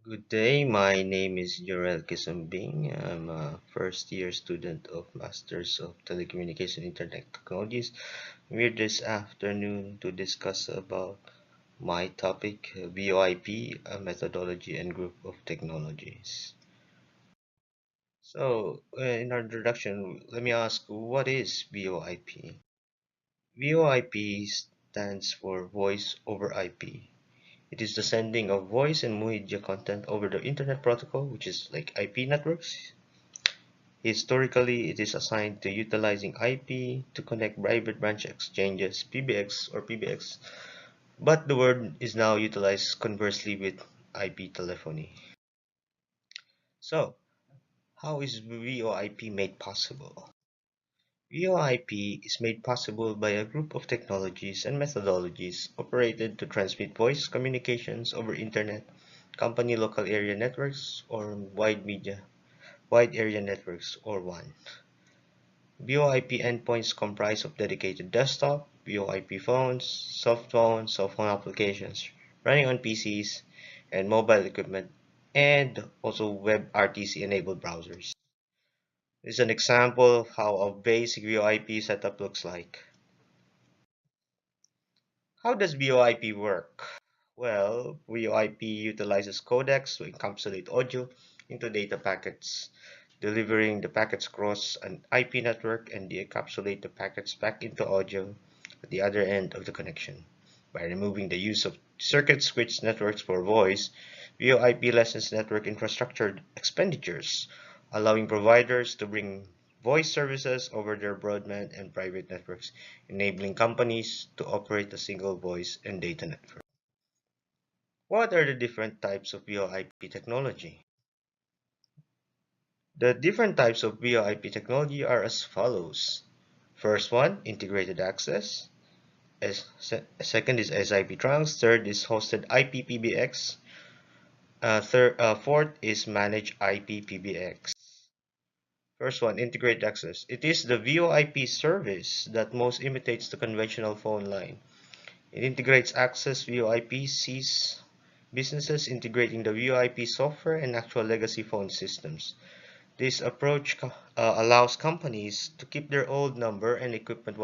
Good day, my name is Jorel Kisambing. I'm a first year student of Masters of Telecommunication Internet Technologies. I'm here this afternoon to discuss about my topic, VoIP, a methodology and group of technologies. In our introduction, let me ask, what is VoIP? VoIP stands for Voice over IP. It is the sending of voice and media content over the Internet Protocol, which is like IP networks. Historically, it is assigned to utilizing IP to connect private branch exchanges, PBX or PBX, but the word is now utilized conversely with IP telephony. So, how is VoIP made possible? VoIP is made possible by a group of technologies and methodologies operated to transmit voice communications over Internet, company local area networks, or wide area networks, or WAN. VoIP endpoints comprise of dedicated desktop, VoIP phones, cell phone applications running on PCs, and mobile equipment, and also WebRTC enabled browsers. This is an example of how a basic VoIP setup looks like. How does VoIP work? Well, VoIP utilizes codecs to encapsulate audio into data packets, delivering the packets across an IP network and de-encapsulate the packets back into audio at the other end of the connection. By removing the use of circuit switch networks for voice, VoIP lessens network infrastructure expenditures, allowing providers to bring voice services over their broadband and private networks, enabling companies to operate a single voice and data network. What are the different types of VoIP technology? The different types of VoIP technology are as follows. First one, integrated access. Second is SIP trunks. Third is hosted IP PBX. Fourth is managed IP PBX. First one, integrated access. It is the VoIP service that most imitates the conventional phone line. It integrates access VoIP, sees businesses integrating the VoIP software and actual legacy phone systems. This approach allows companies to keep their old number and equipment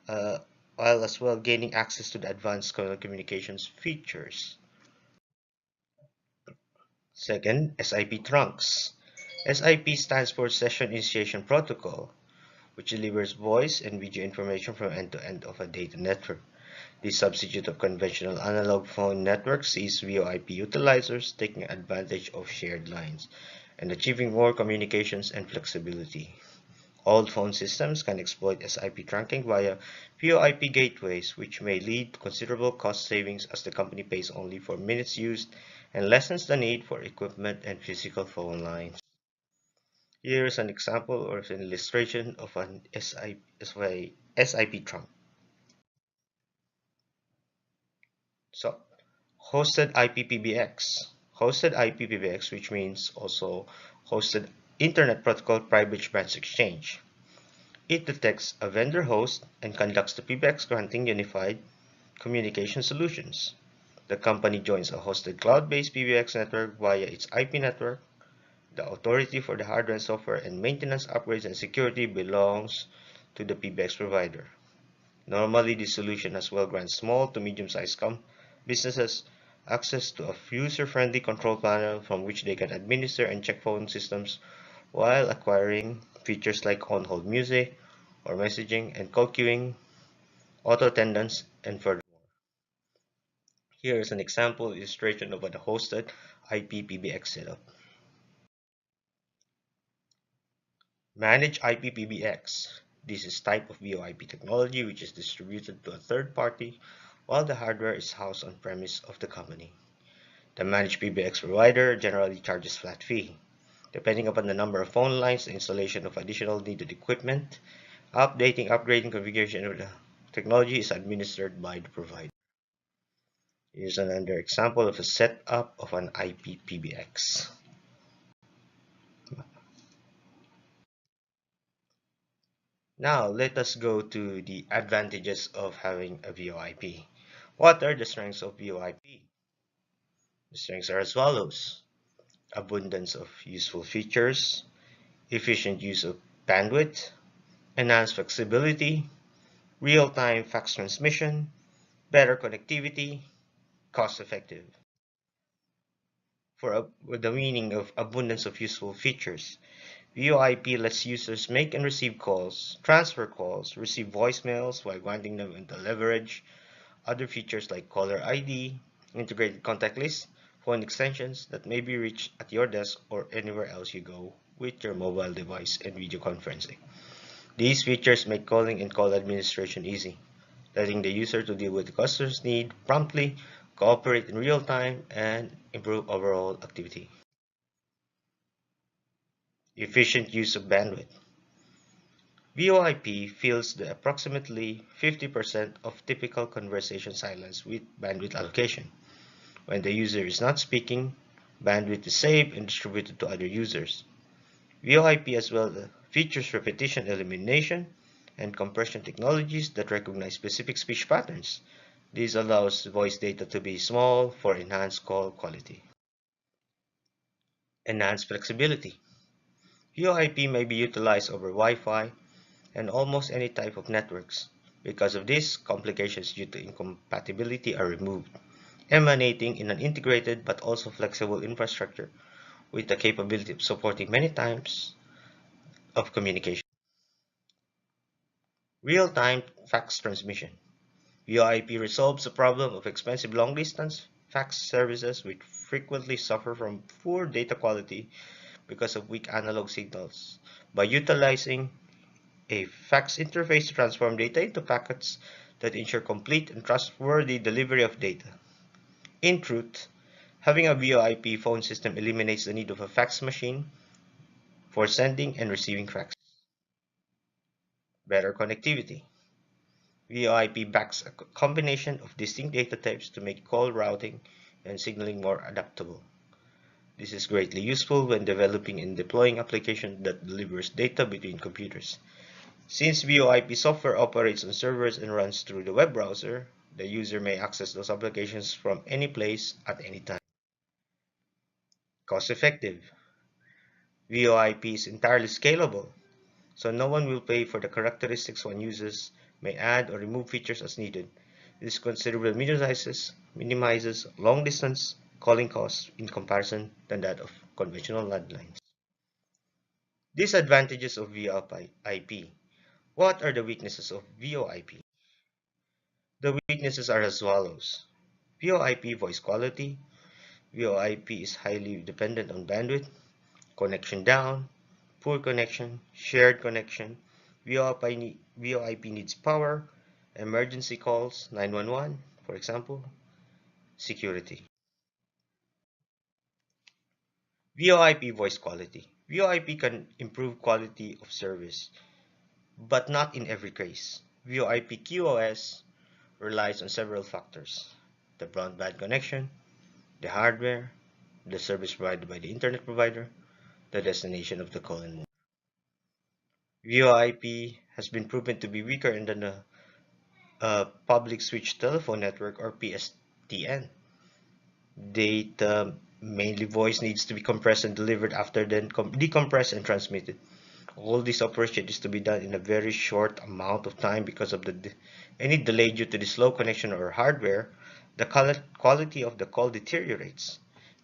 uh, while as well gaining access to the advanced communications features. Second, SIP trunks. SIP stands for Session Initiation Protocol, which delivers voice and video information from end to end of a data network. This substitute of conventional analog phone networks sees VoIP utilizers taking advantage of shared lines and achieving more communications and flexibility. Old phone systems can exploit SIP trunking via VoIP gateways, which may lead to considerable cost savings as the company pays only for minutes used and lessens the need for equipment and physical phone lines. Here is an example or an illustration of an SIP trunk. So, hosted IPPBX. Hosted IPPBX, which means also hosted Internet Protocol Private Branch Exchange. It detects a vendor host and conducts the PBX granting unified communication solutions. The company joins a hosted cloud-based PBX network via its IP network. The authority for the hardware and software and maintenance upgrades and security belongs to the PBX provider. Normally, this solution as well grants small to medium-sized businesses access to a user-friendly control panel from which they can administer and check phone systems while acquiring features like on-hold music or messaging and call queuing, auto attendance, and furthermore. Here is an example illustration of a hosted IPPBX setup. Manage IPPBX. This is type of VoIP technology which is distributed to a third party while the hardware is housed on premise of the company. The managed PBX provider generally charges flat fee. Depending upon the number of phone lines, the installation of additional needed equipment, upgrading configuration of the technology is administered by the provider. Here's another example of a setup of an IP PBX. Now let us go to the advantages of having a VoIP. What are the strengths of VoIP? The strengths are as follows: abundance of useful features, efficient use of bandwidth, enhanced flexibility, real-time fax transmission, better connectivity, cost-effective. With the meaning of abundance of useful features, VoIP lets users make and receive calls, transfer calls, receive voicemails while granting them the leverage. Other features like caller ID, integrated contact list, phone extensions that may be reached at your desk or anywhere else you go with your mobile device and video conferencing. These features make calling and call administration easy, letting the user to deal with the customer's need promptly, cooperate in real time, and improve overall activity. Efficient use of bandwidth. VoIP fills the approximately 50% of typical conversation silence with bandwidth allocation. When the user is not speaking, bandwidth is saved and distributed to other users. VoIP as well features repetition elimination and compression technologies that recognize specific speech patterns. This allows voice data to be small for enhanced call quality. Enhanced flexibility. VoIP may be utilized over Wi-Fi and almost any type of networks. Because of this, complications due to incompatibility are removed, emanating in an integrated but also flexible infrastructure with the capability of supporting many types of communication. Real-time fax transmission. VoIP resolves the problem of expensive long-distance fax services which frequently suffer from poor data quality because of weak analog signals by utilizing a fax interface to transform data into packets that ensure complete and trustworthy delivery of data. In truth, having a VoIP phone system eliminates the need of a fax machine for sending and receiving fax. Better connectivity. VoIP backs a combination of distinct data types to make call routing and signaling more adaptable. This is greatly useful when developing and deploying applications that delivers data between computers. Since VoIP software operates on servers and runs through the web browser, the user may access those applications from any place at any time. Cost effective. VoIP is entirely scalable, so no one will pay for the characteristics one uses, may add or remove features as needed. This considerably minimizes long-distance calling costs in comparison than that of conventional landlines. Disadvantages of VoIP. What are the weaknesses of VoIP? The weaknesses are as follows. VoIP voice quality. VoIP is highly dependent on bandwidth, connection down, poor connection, shared connection. VoIP needs power, emergency calls, 911, for example, security. VoIP voice quality. VoIP can improve quality of service, but not in every case. VoIP QoS relies on several factors: the broadband connection, the hardware, the service provided by the internet provider, the destination of the call, and more. VoIP has been proven to be weaker than the public switch telephone network or PSTN. Data, mainly voice, needs to be compressed and delivered after then decompressed and transmitted. All this operation is to be done in a very short amount of time because of any delay due to the slow connection or hardware. The quality of the call deteriorates.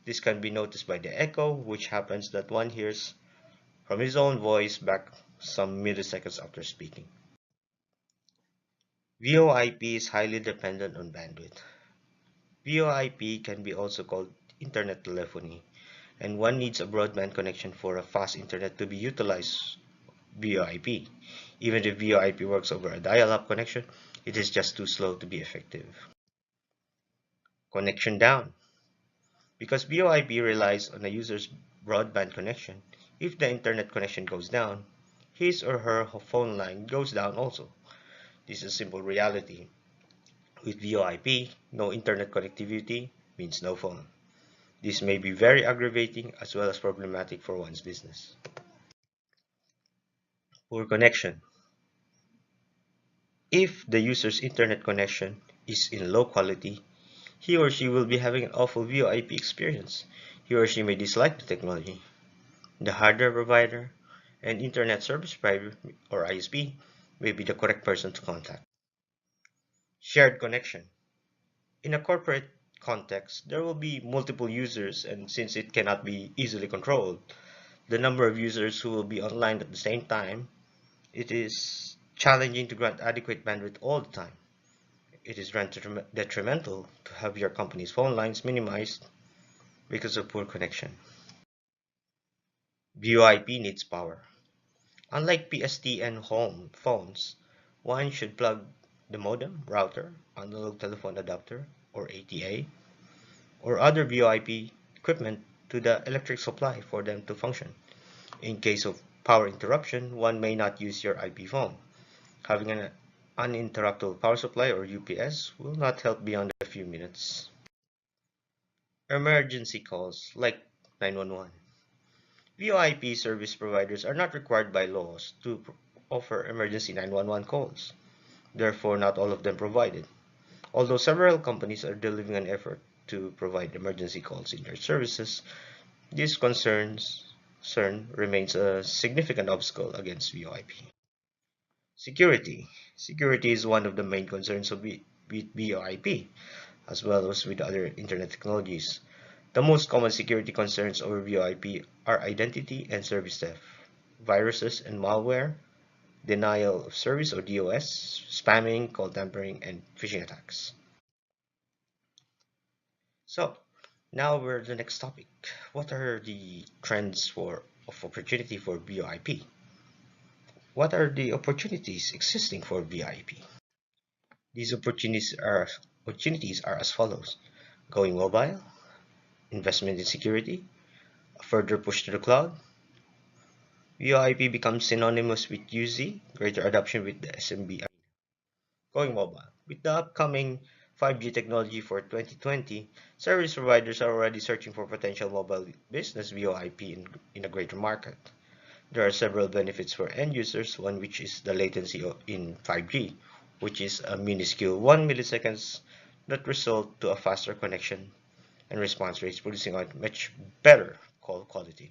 This can be noticed by the echo, which happens that one hears from his own voice back some milliseconds after speaking. VoIP is highly dependent on bandwidth. VoIP can be also called internet telephony, and one needs a broadband connection for a fast internet to be utilized VoIP. Even if VoIP works over a dial-up connection, it is just too slow to be effective. Connection down. Because VoIP relies on a user's broadband connection, if the internet connection goes down, his or her phone line goes down also. This is a simple reality. With VoIP, no internet connectivity means no phone. This may be very aggravating as well as problematic for one's business. Poor connection. If the user's internet connection is in low quality, He or she will be having an awful VoIP experience. He or she may dislike the technology. The hardware provider and internet service provider or ISP may be the correct person to contact. Shared connection. In a corporate context, there will be multiple users, and since it cannot be easily controlled, the number of users who will be online at the same time, it is challenging to grant adequate bandwidth all the time. It is detrimental to have your company's phone lines minimized because of poor connection. VoIP needs power. Unlike PSTN home phones, one should plug the modem, router, analog telephone adapter, or ATA, or other VoIP equipment to the electric supply for them to function. In case of power interruption, one may not use your IP phone. Having an uninterruptible power supply or UPS will not help beyond a few minutes. Emergency calls like 911. VoIP service providers are not required by laws to offer emergency 911 calls. Therefore, not all of them provided. Although several companies are delivering an effort to provide emergency calls in their services, this concern remains a significant obstacle against VoIP. Security. Security is one of the main concerns with VoIP, as well as with other internet technologies. The most common security concerns over VoIP are identity and service theft, viruses and malware, denial of service or DOS, spamming, call tampering, and phishing attacks. So, now we're the next topic. What are the trends of opportunity for VoIP? What are the opportunities existing for VoIP? These opportunities are as follows: going mobile, investment in security, a further push to the cloud. VoIP becomes synonymous with UZ, greater adoption with the SMB. Going mobile. With the upcoming 5G technology for 2020, service providers are already searching for potential mobile business VoIP in a greater market. There are several benefits for end users, one which is the latency in 5G, which is a minuscule 1 milliseconds that result to a faster connection and response rates, producing a much better call quality.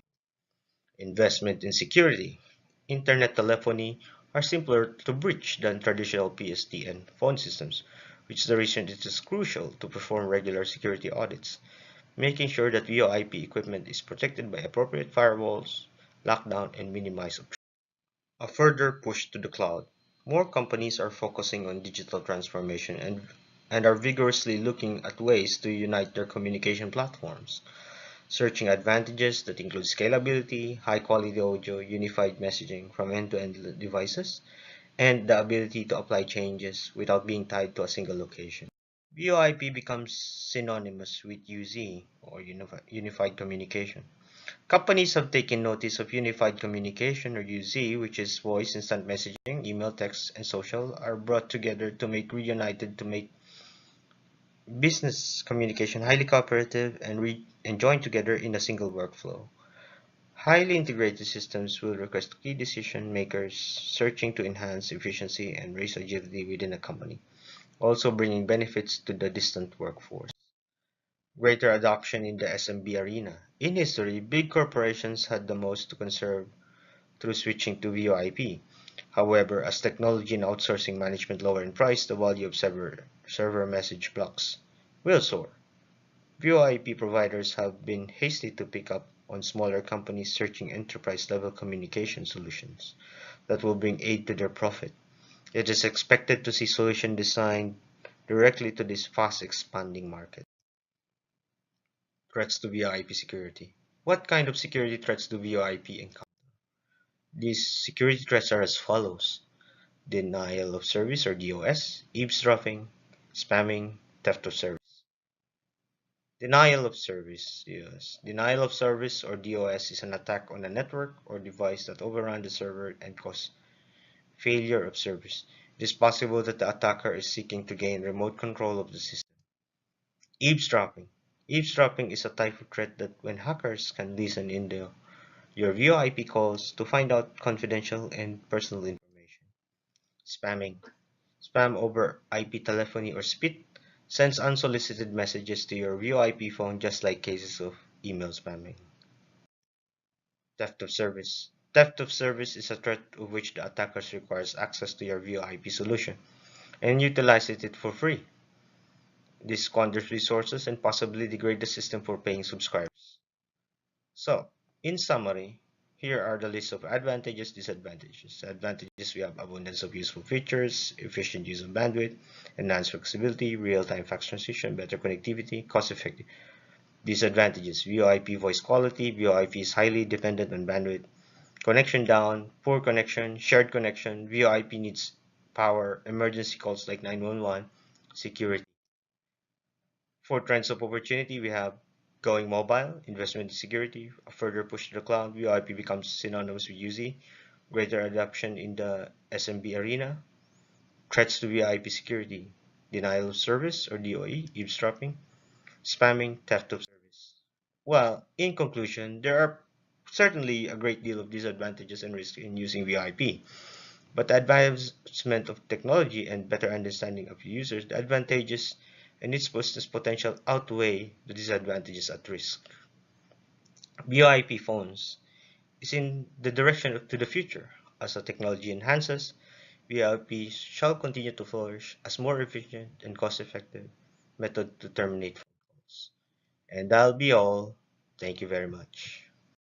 Investment in security. Internet telephony are simpler to breach than traditional PSTN phone systems, which is the reason it is crucial to perform regular security audits, making sure that VoIP equipment is protected by appropriate firewalls, lockdown, and minimize obtrusion. A further push to the cloud. More companies are focusing on digital transformation and are vigorously looking at ways to unite their communication platforms, searching advantages that include scalability, high-quality audio, unified messaging from end-to-end devices, and the ability to apply changes without being tied to a single location. VoIP becomes synonymous with UZ, or Unified Communication. Companies have taken notice of unified communication, or UZ, which is voice, instant messaging, email, text, and social, are brought together to make reunited to make business communication highly cooperative and joined together in a single workflow. Highly integrated systems will request key decision makers searching to enhance efficiency and raise agility within a company, also bringing benefits to the distant workforce. Greater adoption in the SMB arena. In history, big corporations had the most to conserve through switching to VoIP. However, as technology and outsourcing management lower in price, the value of server message blocks will soar. VoIP providers have been hasty to pick up on smaller companies searching enterprise-level communication solutions that will bring aid to their profit. It is expected to see solutions designed directly to this fast-expanding market. Threats to VoIP security. What kind of security threats do VoIP encounter? These security threats are as follows: denial of service or DOS, eavesdropping, spamming, theft of service. Denial of service, yes. Denial of service or DOS is an attack on a network or device that overrun the server and cause failure of service. It is possible that the attacker is seeking to gain remote control of the system. Eavesdropping. Eavesdropping is a type of threat that when hackers can listen in your VoIP calls to find out confidential and personal information. Spamming. Spam over IP telephony or Sends unsolicited messages to your VoIP phone just like cases of email spamming. Theft of service. Theft of service is a threat of which the attackers requires access to your VoIP solution and utilizes it for free. This squanders resources and possibly degrade the system for paying subscribers. So, in summary, here are the list of advantages, disadvantages. Advantages, we have abundance of useful features, efficient use of bandwidth, enhanced flexibility, real-time fax transition, better connectivity, cost-effective. Disadvantages, VoIP voice quality, VoIP is highly dependent on bandwidth, connection down, poor connection, shared connection, VoIP needs power, emergency calls like 911, security. For trends of opportunity, we have going mobile, investment in security, a further push to the cloud, VoIP becomes synonymous with UZ, greater adoption in the SMB arena, threats to VoIP security, denial of service or DOE, eavesdropping, spamming, theft of service. Well, in conclusion, there are certainly a great deal of disadvantages and risks in using VoIP. But the advancement of technology and better understanding of users, the advantages and its business potential outweigh the disadvantages at risk. VoIP phones is in the direction to the future. As the technology enhances, VoIP shall continue to flourish as more efficient and cost-effective method to terminate phone calls. And that'll be all. Thank you very much.